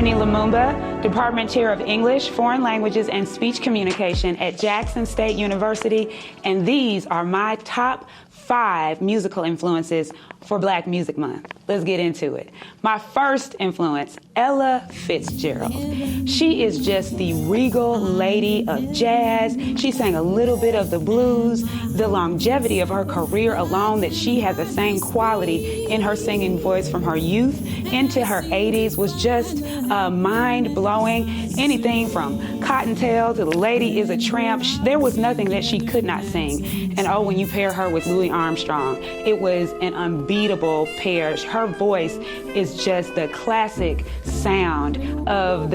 Ebony Lumumba, Department Chair of English, Foreign Languages, and Speech Communication at Jackson State University, and these are my top 5 musical influences for Black Music Month. Let's get into it. My first influence, Ella Fitzgerald. She is just the regal lady of jazz. She sang a little bit of the blues. The longevity of her career alone, that she had the same quality in her singing voice from her youth into her 80s, was just mind-blowing. Anything from Cottontail to The Lady is a Tramp, there was nothing that she could not sing. And oh, when you pair her with Louis Armstrong, it was an unbeatable pair. Her voice is just the classic sound of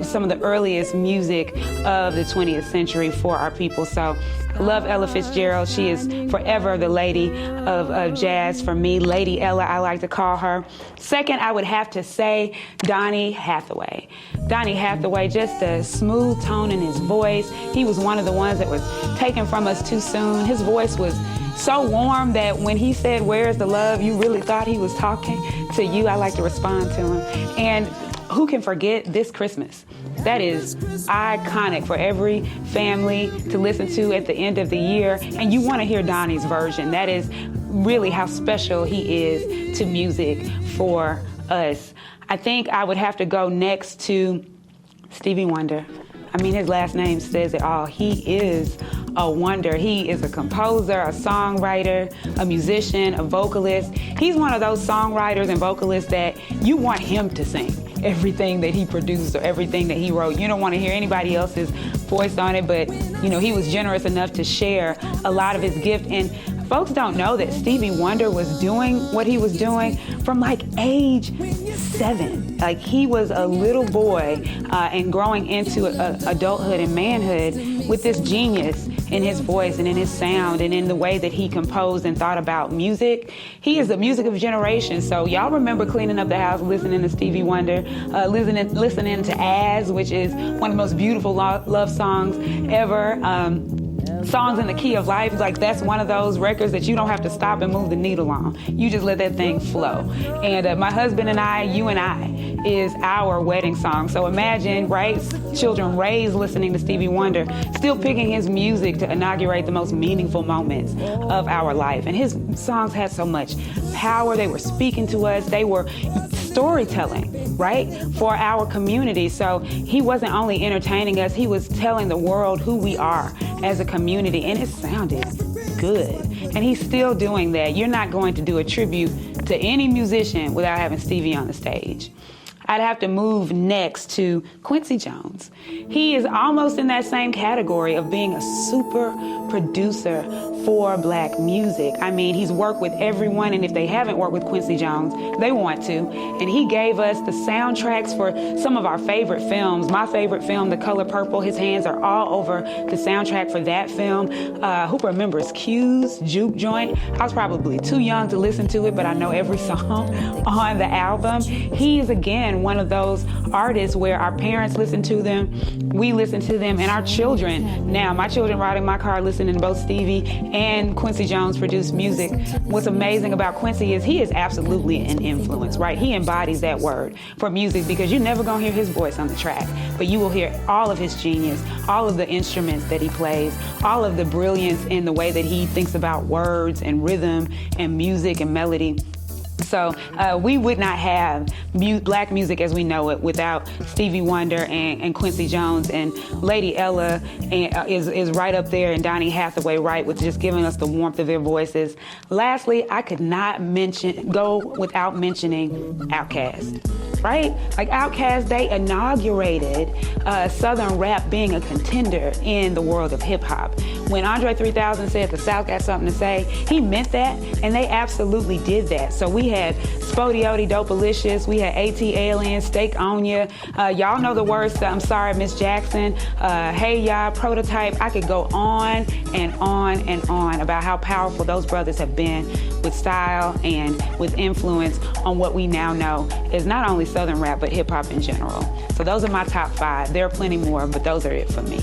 some of the earliest music of the 20th century for our people. So I love Ella Fitzgerald. She is forever the lady of jazz for me. Lady Ella, I like to call her. Second, I would have to say Donny Hathaway. Donny Hathaway, just a smooth tone in his voice. He was one of the ones that was taken from us too soon. His voice was so warm that when he said, "Where's the love?" you really thought he was talking to you. I like to respond to him. And who can forget This Christmas? That is iconic for every family to listen to at the end of the year. And you want to hear Donny's version. That is really how special he is to music for us. I think I would have to go next to Stevie Wonder. I mean, his last name says it all. He is a wonder. He is a composer, a songwriter, a musician, a vocalist. He's one of those songwriters and vocalists that you want him to sing everything that he produced or everything that he wrote. You don't want to hear anybody else's voice on it, but you know, he was generous enough to share a lot of his gift. And folks don't know that Stevie Wonder was doing what he was doing from like age 7. Like, he was a little boy and growing into adulthood and manhood with this genius in his voice and in his sound and in the way that he composed and thought about music. He is the music of a generation. So y'all remember cleaning up the house, listening to Stevie Wonder, listening to As, which is one of the most beautiful love songs ever. Songs in the Key of Life, like that's one of those records that you don't have to stop and move the needle on. You just let that thing flow. And My Husband and I, You and I is our wedding song. So imagine, right, children raised listening to Stevie Wonder, still picking his music to inaugurate the most meaningful moments of our life. And his songs had so much power. They were speaking to us. They were storytelling, right, for our community. So he wasn't only entertaining us, he was telling the world who we are as a community, and it sounded good. And he's still doing that. You're not going to do a tribute to any musician without having Stevie on the stage. I'd have to move next to Quincy Jones. He is almost in that same category of being a super producer for Black music. I mean, he's worked with everyone, and if they haven't worked with Quincy Jones, they want to. And he gave us the soundtracks for some of our favorite films. My favorite film, The Color Purple, his hands are all over the soundtrack for that film. Who remembers Q's Juke Joint? I was probably too young to listen to it, but I know every song on the album. He is, again, one of those artists where our parents listen to them, we listen to them, and our children now, my children ride in my car listening to both Stevie and Quincy Jones produced music. What's amazing about Quincy is he is absolutely an influence, right? He embodies that word for music, because you're never gonna hear his voice on the track, but you will hear all of his genius, all of the instruments that he plays, all of the brilliance in the way that he thinks about words and rhythm and music and melody. So we would not have Black music as we know it without Stevie Wonder and Quincy Jones, and Lady Ella is right up there, and Donny Hathaway, right, with just giving us the warmth of their voices. Lastly, I could not go without mentioning Outkast. Right? Like Outkast, they inaugurated Southern rap being a contender in the world of hip hop. When Andre 3000 said the South got something to say, he meant that, and they absolutely did that. So we had Spodioti, Dopalicious, we had A.T. Alien, Steak On Ya. Y'all know the words to I'm Sorry, Miss Jackson, Hey Ya, Prototype. I could go on and on and on about how powerful those brothers have been with style and with influence on what we now know is not only Southern rap, but hip hop in general. So those are my top 5. There are plenty more, but those are it for me.